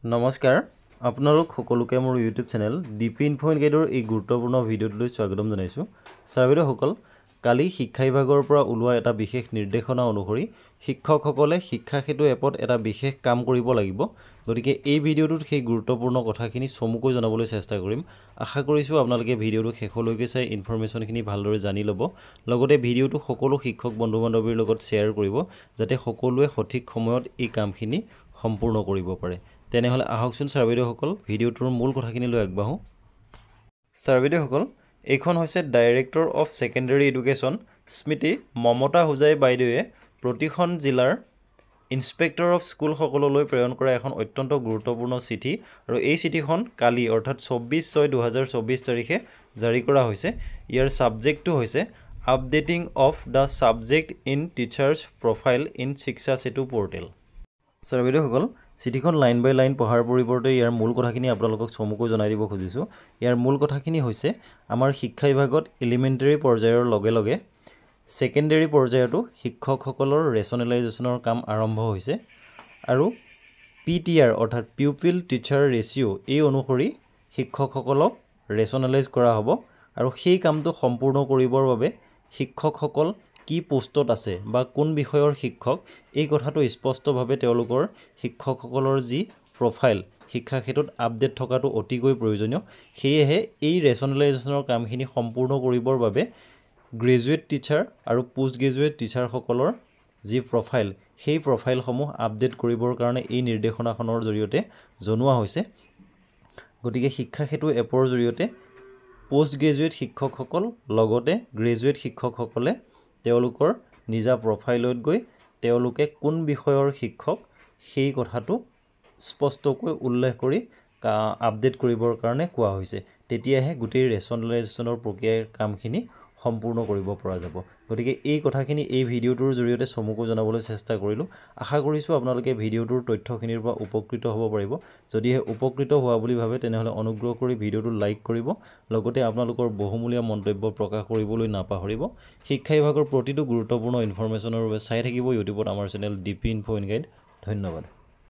নমস্কাৰ আপোনালোক সকলোকে মোৰ YouTube channel DP info and গাইডৰ এই গুৰুত্বপূৰ্ণ ভিডিঅ'টোলৈ স্বাগতম জনাইছোঁ। ছাৰ বাইদেউসকল, কালি শিক্ষা বিভাগৰ পৰা ওলোৱা এটা বিশেষ নিৰ্দেশনা অনুসৰি শিক্ষকসকলে শিক্ষা সেতু এপত এটা বিশেষ কাম কৰিব লাগিব। গতিকে এই ভিডিঅ'টোত সেই গুৰুত্বপূৰ্ণ কথাখিনি চমুকৈ জনাবলৈ চেষ্টা কৰিম। আশা কৰিছোঁ আপোনালোকে ভিডিঅ'টো শেষলৈকে চাই ইনফৰমেশ্যনখিনি ভালদৰে জানি ল'ব। লগতে ভিডিঅ'টো সকলো শিক্ষক বন্ধু বান্ধৱীৰ লগত শ্বেয়াৰ কৰিব, যাতে সকলোৱে সঠিক সময়ত এই কামখিনি সম্পূৰ্ণ কৰিব পাৰে। তেনেহ'লে আহকচোন ছাৰ বাইদেউসকল, ভিডিঅ'টোৰ মূল কথাখিনিলৈ আগবাঢ়োঁ। ছাৰ বাইদেউসকল, এইখন হৈছে ডাইৰেক্টৰ অফ ছেকেণ্ডেৰী এডুকেশ্যন স্মৃতি মমতা হোজাই বাইদেৱে প্ৰতিখন জিলাৰ ইনস্পেক্টৰ অফ স্কুলসকললৈ প্ৰেৰণ কৰা এখন অত্যন্ত গুৰুত্বপূৰ্ণ চিঠি, আৰু এই চিঠিখন কালি অৰ্থাৎ 24/6/2024 তাৰিখে জাৰি কৰা হৈছে। ইয়াৰ ছাবজেক্টটো হৈছে updating of the subject in teachers profile in শিক্ষা সেতু পৰ্টেল। ছাৰ বাইদেউসকল, চিঠিখন লাইন বাই লাইন পঢ়াৰ পৰিৱৰ্তে ইয়াৰ মূল কথাখিনি আপোনালোকক চমুকৈ জনাই দিব খুজিছোঁ। ইয়াৰ মূল কথাখিনি হৈছে, আমাৰ শিক্ষা বিভাগত এলিমেণ্টেৰী পৰ্যায়ৰ লগে লগে ছেকেণ্ডেৰী পৰ্যায়তো শিক্ষকসকলৰ ৰেচনেলাইজেশ্যনৰ কাম আৰম্ভ হৈছে, আৰু PTR অৰ্থাৎ পিউপিল টিচাৰ ৰেচিঅ' এই অনুসৰি শিক্ষকসকলক ৰেচনেলাইজ কৰা হ'ব। আৰু সেই কামটো সম্পূৰ্ণ কৰিবৰ বাবে শিক্ষকসকল কি পোষ্টত আছে বা কোন বিষয়ৰ শিক্ষক, এই কথাটো স্পষ্টভাৱে তেওঁলোকৰ শিক্ষকসকলৰ যি প্ৰফাইল শিক্ষা ক্ষেত্ৰত আপডেট থকাটো অতিকৈ প্ৰয়োজনীয়। সেয়েহে এই ৰেচনেলাইজেশ্যনৰ কামখিনি সম্পূৰ্ণ কৰিবৰ বাবে গ্ৰেজুৱেট টিচাৰ আৰু পোষ্ট গ্ৰেজুৱেট টিচাৰসকলৰ যি প্ৰফাইল, সেই প্ৰফাইলসমূহ আপডেট কৰিবৰ কাৰণে এই নিৰ্দেশনাখনৰ জৰিয়তে জনোৱা হৈছে। গতিকে শিক্ষা সেতু এপৰ জৰিয়তে পোষ্ট গ্ৰেজুৱেট শিক্ষকসকল লগতে গ্ৰেজুৱেট শিক্ষকসকলে তেওঁলোকৰ নিজা প্ৰফাইলত গৈ তেওঁলোকে কোন বিষয়ৰ শিক্ষক সেই কথাটো স্পষ্টকৈ উল্লেখ কৰি আপডেট কৰিবৰ কাৰণে কোৱা হৈছে। তেতিয়াহে গোটেই ৰেচনেলাইজেশ্যনৰ প্ৰক্ৰিয়াৰ কামখিনি সম্পূৰ্ণ কৰিব পৰা যাব। গতিকে এই কথাখিনি এই ভিডিঅ'টোৰ জৰিয়তে চমুকৈ জনাবলৈ চেষ্টা কৰিলোঁ। আশা কৰিছোঁ আপোনালোকে ভিডিঅ'টোৰ তথ্যখিনিৰ পৰা উপকৃত হ'ব পাৰিব। যদিহে উপকৃত হোৱা বুলি ভাবে তেনেহ'লে অনুগ্ৰহ কৰি ভিডিঅ'টো লাইক কৰিব, লগতে আপোনালোকৰ বহুমূলীয়া মন্তব্য প্ৰকাশ কৰিবলৈ নাপাহৰিব। শিক্ষা বিভাগৰ প্ৰতিটো গুৰুত্বপূৰ্ণ ইনফৰমেশ্যনৰ বাবে চাই থাকিব ইউটিউবত আমাৰ channel DP info and guide. ধন্যবাদ।